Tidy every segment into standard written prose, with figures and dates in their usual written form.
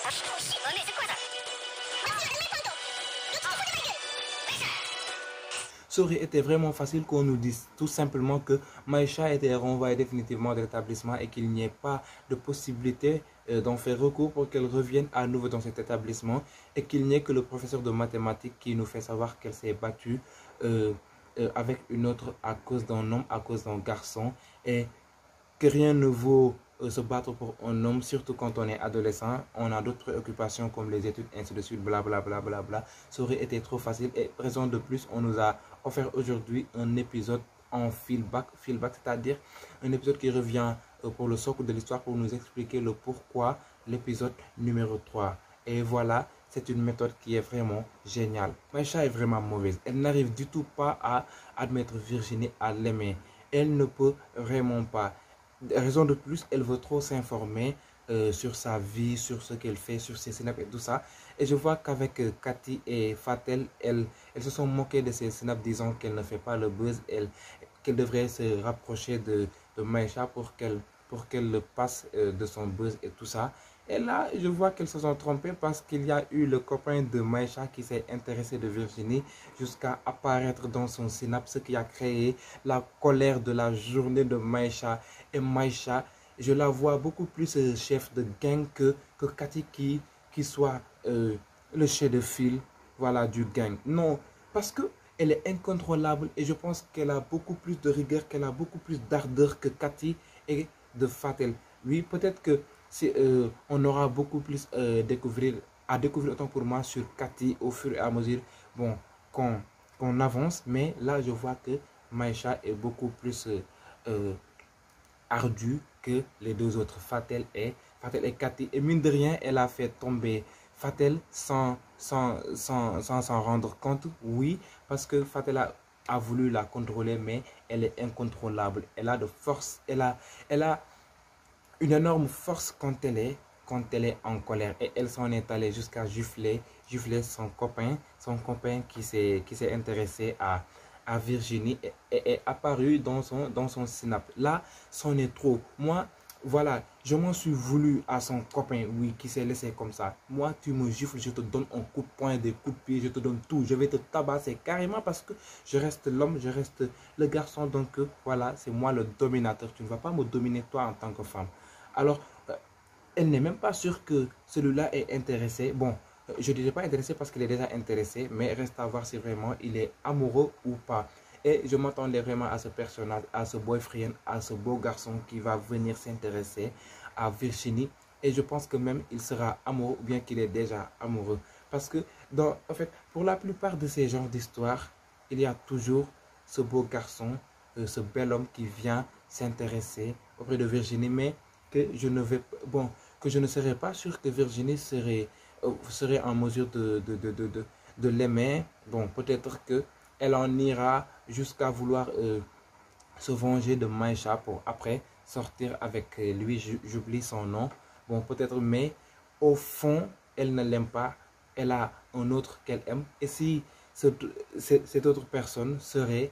mais c'est quoi ça? Ça aurait été vraiment facile qu'on nous dise tout simplement que Maïcha était renvoyée définitivement de l'établissement et qu'il n'y ait pas de possibilité d'en faire recours pour qu'elle revienne à nouveau dans cet établissement et qu'il n'y ait que le professeur de mathématiques qui nous fait savoir qu'elle s'est battue avec une autre à cause d'un homme, à cause d'un garçon et que rien ne vaut se battre pour un homme, surtout quand on est adolescent. On a d'autres préoccupations comme les études, ainsi de suite, blablabla. Bla, bla, bla. Ça aurait été trop facile. Et raison de plus, on nous a offert aujourd'hui un épisode en feedback, c'est-à-dire un épisode qui revient pour le socle de l'histoire pour nous expliquer le pourquoi, l'épisode numéro 3. Et voilà, c'est une méthode qui est vraiment géniale. Maïcha est vraiment mauvaise. Elle n'arrive du tout pas à admettre Virginie à l'aimer. Elle ne peut vraiment pas. Raison de plus, elle veut trop s'informer sur sa vie, sur ce qu'elle fait, sur ses snaps et tout ça. Et je vois qu'avec Cathy et Fatel, elles se sont moquées de ses snaps disant qu'elle ne fait pas le buzz, qu'elle devrait se rapprocher de Maïcha pour qu'elle le passe de son buzz et tout ça. Et là, je vois qu'elles se sont trompées parce qu'il y a eu le copain de Maïcha qui s'est intéressé de Virginie jusqu'à apparaître dans son synapse, ce qui a créé la colère de la journée de Maïcha. Et Maïcha, je la vois beaucoup plus chef de gang que Cathy qui soit le chef de file, voilà, du gang. Non, parce que elle est incontrôlable et je pense qu'elle a beaucoup plus de rigueur, qu'elle a beaucoup plus d'ardeur que Cathy et de Fatel. Oui, peut-être que on aura beaucoup plus à découvrir autant pour moi sur Cathy au fur et à mesure bon, qu'on avance. Mais là, je vois que Maïcha est beaucoup plus ardue que les deux autres, Fatel et Cathy. Et mine de rien, elle a fait tomber Fatel sans s'en rendre compte. Oui, parce que Fatel a voulu la contrôler, mais elle est incontrôlable. Elle a de force, elle a une énorme force quand elle est en colère. Et elle s'en est allée jusqu'à gifler son copain qui s'est intéressé à Virginie et est apparu dans son synapse. Là, c'en est trop. Moi, voilà, je m'en suis voulu à son copain, oui, qui s'est laissé comme ça. Moi, tu me gifles, je te donne un coup de poing, des coups de pied, je te donne tout. Je vais te tabasser carrément parce que je reste l'homme, je reste le garçon. Donc, voilà, c'est moi le dominateur. Tu ne vas pas me dominer toi en tant que femme. Alors, elle n'est même pas sûre que celui-là est intéressé. Bon, je ne dirais pas intéressé parce qu'il est déjà intéressé, mais reste à voir si vraiment il est amoureux ou pas. Et je m'attendais vraiment à ce personnage, à ce boyfriend, à ce beau garçon qui va venir s'intéresser à Virginie. Et je pense que même il sera amoureux, bien qu'il est déjà amoureux. Parce que, en fait, pour la plupart de ces genres d'histoires, il y a toujours ce beau garçon, ce bel homme qui vient s'intéresser auprès de Virginie, mais que je ne vais, bon, que je ne serais pas sûr que Virginie serait en mesure de l'aimer. Bon, peut-être qu'elle en ira jusqu'à vouloir se venger de Maïcha pour après sortir avec lui. J'oublie son nom. Bon, peut-être, mais au fond, elle ne l'aime pas. Elle a un autre qu'elle aime. Et si cette autre personne serait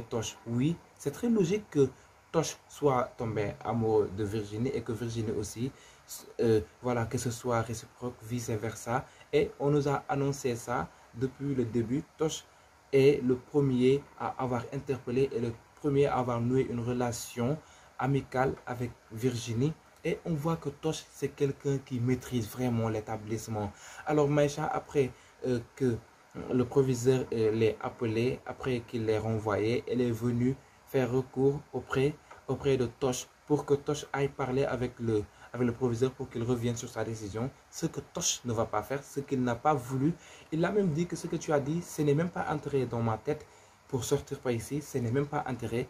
Tosh, oui, c'est très logique que Tosh soit tombé amoureux de Virginie et que Virginie aussi, voilà, que ce soit réciproque, vice versa. Et on nous a annoncé ça depuis le début. Tosh est le premier à avoir interpellé et le premier à avoir noué une relation amicale avec Virginie. Et on voit que Tosh, c'est quelqu'un qui maîtrise vraiment l'établissement. Alors Maïcha, après que le proviseur l'ait appelé, après qu'il l'ait renvoyé, elle est venue faire recours auprès de Tosh pour que Tosh aille parler avec le proviseur pour qu'il revienne sur sa décision. Ce que Tosh ne va pas faire, ce qu'il n'a pas voulu. Il a même dit que ce que tu as dit, ce n'est même pas entré dans ma tête pour sortir par ici. Ce n'est même pas entré.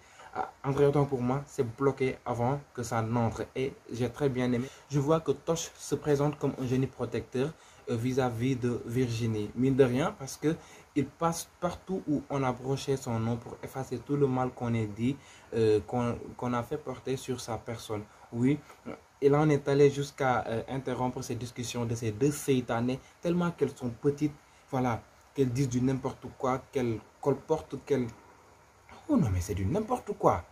Entrer pour moi, c'est bloqué avant que ça n'entre. Et j'ai très bien aimé. Je vois que Tosh se présente comme un génie protecteur vis-à-vis de Virginie. Mine de rien, parce que il passe partout où on a broché son nom pour effacer tout le mal qu'on a dit, qu'on a fait porter sur sa personne. Oui, il en est allé jusqu'à interrompre ces discussions de ces deux seitanés, tellement qu'elles sont petites, voilà, qu'elles disent du n'importe quoi, qu'elles colportent, qu'elles... Oh non, mais c'est du n'importe quoi.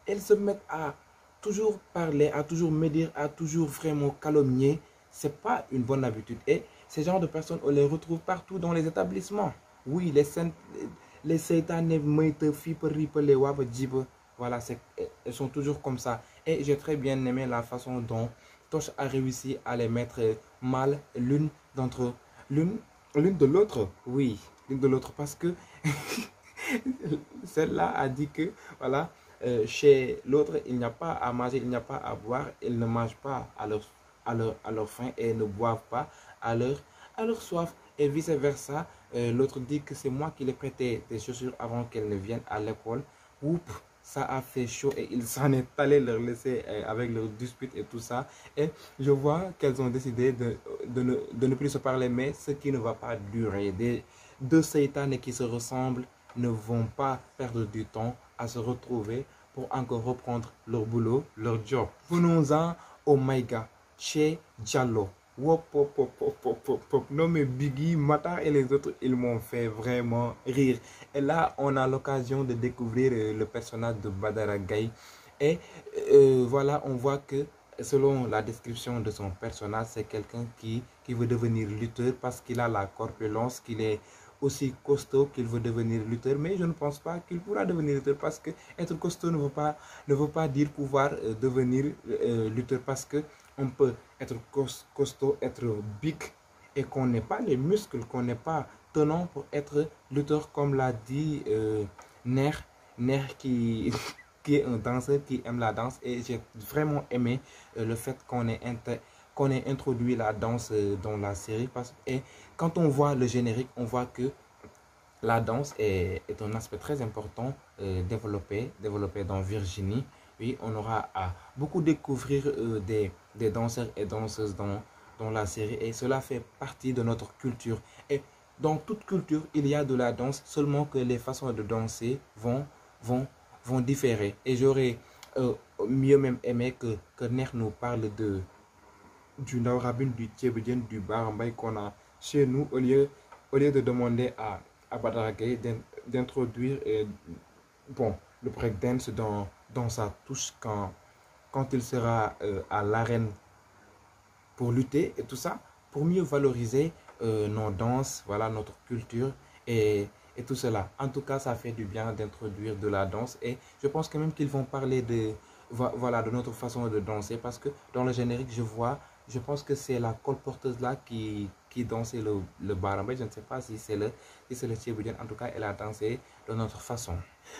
Elles se mettent à toujours parler, à toujours médire, à toujours vraiment calomnier c'est pas une bonne habitude. Et ces genres de personnes, on les retrouve partout dans les établissements. Oui, les seytaane moyte fipe ripe les wab djibe, voilà, elles sont toujours comme ça. Et j'ai très bien aimé la façon dont Tosh a réussi à les mettre mal d'entre l'une l'une de l'autre. Oui, l'une de l'autre parce que celle-là a dit que voilà, chez l'autre, il n'y a pas à manger, il n'y a pas à boire, ils ne mangent pas à leur faim et ne boivent pas à leur soif. Et vice-versa, l'autre dit que c'est moi qui les prêtais des chaussures avant qu'elles ne viennent à l'école. Oups, ça a fait chaud et il s'en est allé leur laisser avec leur dispute et tout ça. Et je vois qu'elles ont décidé de ne plus se parler, mais ce qui ne va pas durer. Deux seytanes qui se ressemblent ne vont pas perdre du temps à se retrouver pour encore reprendre leur boulot, leur job. Venons-en au Maïga, chez Diallo. Wop, wop, wop, wop, wop, wop, wop. Non mais Biggie, Matar et les autres, ils m'ont fait vraiment rire. Et là, on a l'occasion de découvrir le personnage de Badara Gaye. Et voilà, on voit que selon la description de son personnage, c'est quelqu'un qui veut devenir lutteur parce qu'il a la corpulence, qu'il est aussi costaud qu'il veut devenir lutteur, mais je ne pense pas qu'il pourra devenir lutteur parce que être costaud ne veut pas dire pouvoir devenir lutteur parce que on peut être costaud, être big et qu'on n'ait pas les muscles, qu'on n'ait pas tenant pour être lutteur comme l'a dit Ner, Ner qui, qui est un danseur qui aime la danse et j'ai vraiment aimé le fait qu'on ait introduit la danse dans la série et quand on voit le générique, on voit que la danse est un aspect très important développé dans Virginie. Oui, on aura à beaucoup découvrir des danseurs et danseuses dans la série et cela fait partie de notre culture. Et dans toute culture, il y a de la danse, seulement que les façons de danser vont différer. Et j'aurais mieux même aimé que Ner nous parle du Naurabine, du Tchébedien, du Barambay qu'on a chez nous au lieu de demander à Badara Gaye d'introduire bon, le breakdance dans sa touche quand il sera à l'arène pour lutter et tout ça, pour mieux valoriser nos danses, voilà, notre culture et tout cela. En tout cas, ça fait du bien d'introduire de la danse et je pense quand même qu'ils vont parler voilà, de notre façon de danser parce que dans le générique, je pense que c'est la colporteuse là qui dansait le barambé. Je ne sais pas si c'est le Tchéboudienne. En tout cas, elle a dansé de notre façon.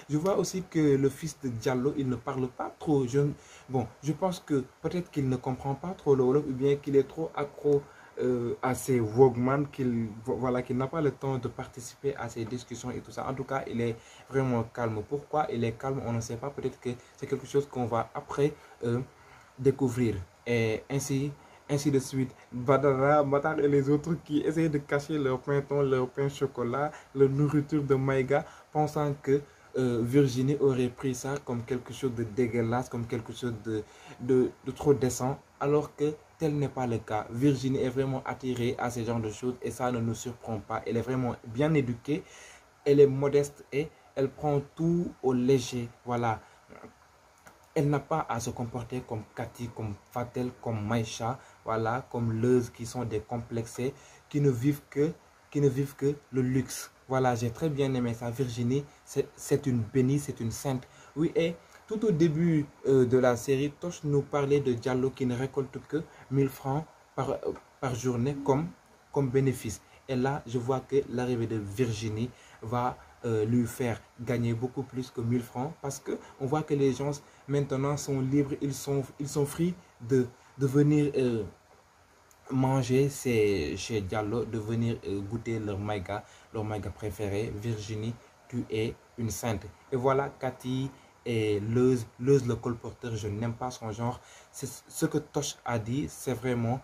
Je vois aussi que le fils de Diallo, il ne parle pas trop. Je pense que peut-être qu'il ne comprend pas trop le Wolof ou bien qu'il est trop accro à ces Walkman voilà, qu'il n'a pas le temps de participer à ces discussions et tout ça. En tout cas, il est vraiment calme. Pourquoi il est calme, on ne sait pas. Peut-être que c'est quelque chose qu'on va après découvrir. Et ainsi de suite. Badara, Matar et les autres qui essayent de cacher leur pain thon, leur pain chocolat, leur nourriture de Maïga, pensant que Virginie aurait pris ça comme quelque chose de dégueulasse, comme quelque chose de trop décent, alors que tel n'est pas le cas. Virginie est vraiment attirée à ce genre de choses et ça ne nous surprend pas. Elle est vraiment bien éduquée, elle est modeste et elle prend tout au léger. Voilà. Elle n'a pas à se comporter comme Cathy, comme Fatel, comme Maïcha, voilà, comme Leuze qui sont des complexés, qui ne vivent que le luxe. Voilà, j'ai très bien aimé ça. Virginie, c'est une bénie, c'est une sainte. Oui, et tout au début de la série, Tosh nous parlait de Diallo qui ne récolte que 1000 francs par journée comme bénéfice. Et là, je vois que l'arrivée de Virginie va lui faire gagner beaucoup plus que 1000 francs parce qu'on voit que les gens maintenant sont libres, ils sont free de venir manger chez Diallo, de venir goûter leur maïga préféré. Virginie, tu es une sainte. Et voilà, Cathy et Leuze le colporteur, je n'aime pas son genre. Ce que Tosh a dit, c'est vraiment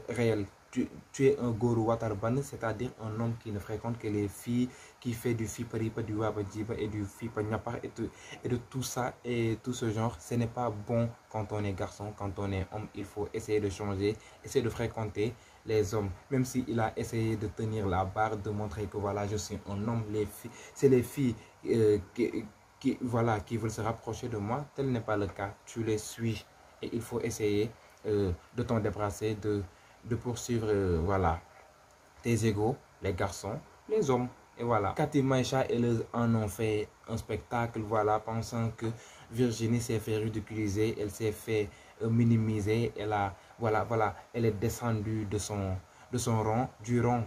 réel. Tu es un Goro Watarban, c'est-à-dire un homme qui ne fréquente que les filles, qui fait du fiparipa, du wabadjiba et du fipanyapar et de tout ça et tout ce genre. Ce n'est pas bon quand on est garçon, quand on est homme. Il faut essayer de changer, essayer de fréquenter les hommes. Même s'il a essayé de tenir la barre, de montrer que voilà, je suis un homme. C'est les filles voilà, qui veulent se rapprocher de moi. Tel n'est pas le cas. Tu les suis et il faut essayer de t'en débarrasser, de poursuivre, voilà, tes égaux, les garçons, les hommes. Et voilà. Cathy, Maïcha, elles en ont fait un spectacle, voilà, pensant que Virginie s'est fait ridiculiser, elle s'est fait minimiser, voilà, elle est descendue de son rang, du rang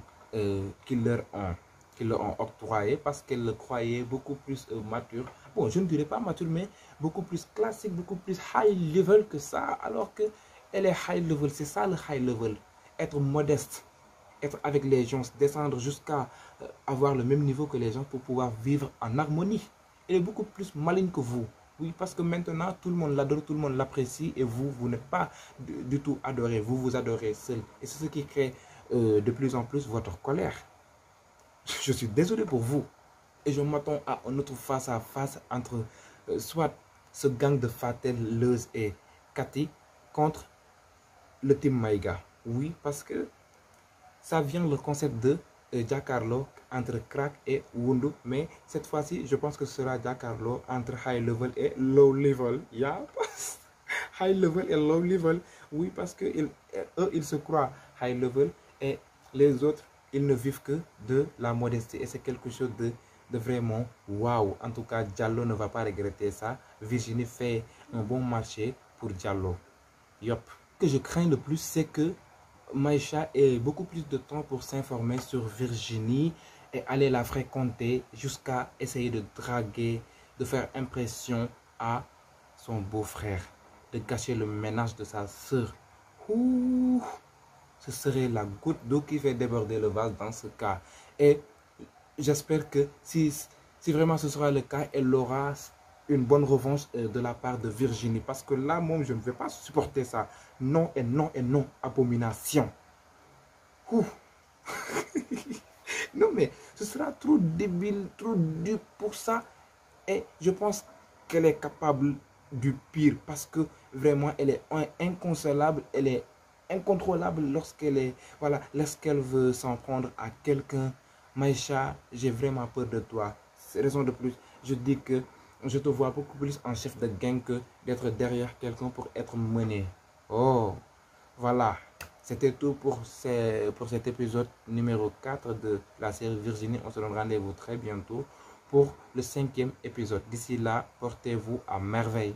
qu'ils leur ont octroyé, parce qu'elle le croyait beaucoup plus mature. Bon, je ne dirais pas mature, mais beaucoup plus classique, beaucoup plus high level que ça, alors que elle est high level, c'est ça le high level, être modeste, être avec les gens, descendre jusqu'à avoir le même niveau que les gens pour pouvoir vivre en harmonie. Elle est beaucoup plus maligne que vous. Oui, parce que maintenant, tout le monde l'adore, tout le monde l'apprécie et vous, vous n'êtes pas du tout adoré. Vous vous adorez seul. Et c'est ce qui crée de plus en plus votre colère. Je suis désolé pour vous. Et je m'attends à un autre face à face entre soit ce gang de Fatel, Leuz et Cathy contre le team Maïga. Oui, parce que ça vient le concept de Giancarlo entre crack et Wundu, mais cette fois-ci, je pense que ce sera Giancarlo entre high level et low level. Yeah. High level et low level. Oui, parce que eux, ils se croient high level et les autres, ils ne vivent que de la modestie. Et c'est quelque chose de vraiment waouh. En tout cas, Diallo ne va pas regretter ça. Virginie fait un bon marché pour Diallo. Yop. Ce que je crains le plus, c'est que Maïcha ait beaucoup plus de temps pour s'informer sur Virginie et aller la fréquenter jusqu'à essayer de draguer, de faire impression à son beau-frère, de gâcher le ménage de sa sœur. Ouh, ce serait la goutte d'eau qui fait déborder le vase dans ce cas. Et j'espère que si vraiment ce sera le cas, elle aura une bonne revanche de la part de Virginie. Parce que là, moi, je ne vais pas supporter ça. Non et non et non. Abomination. Ouh. Non, mais ce sera trop débile, trop dur pour ça. Et je pense qu'elle est capable du pire. Parce que vraiment, elle est inconsolable. Elle est incontrôlable voilà, lorsqu'elle veut s'en prendre à quelqu'un. Maïcha, j'ai vraiment peur de toi. C'est raison de plus. Je dis que je te vois beaucoup plus en chef de gang que d'être derrière quelqu'un pour être mené. Oh, voilà. C'était tout pour cet épisode numéro 4 de la série Virginie. On se donne rendez-vous très bientôt pour le 5e épisode. D'ici là, portez-vous à merveille.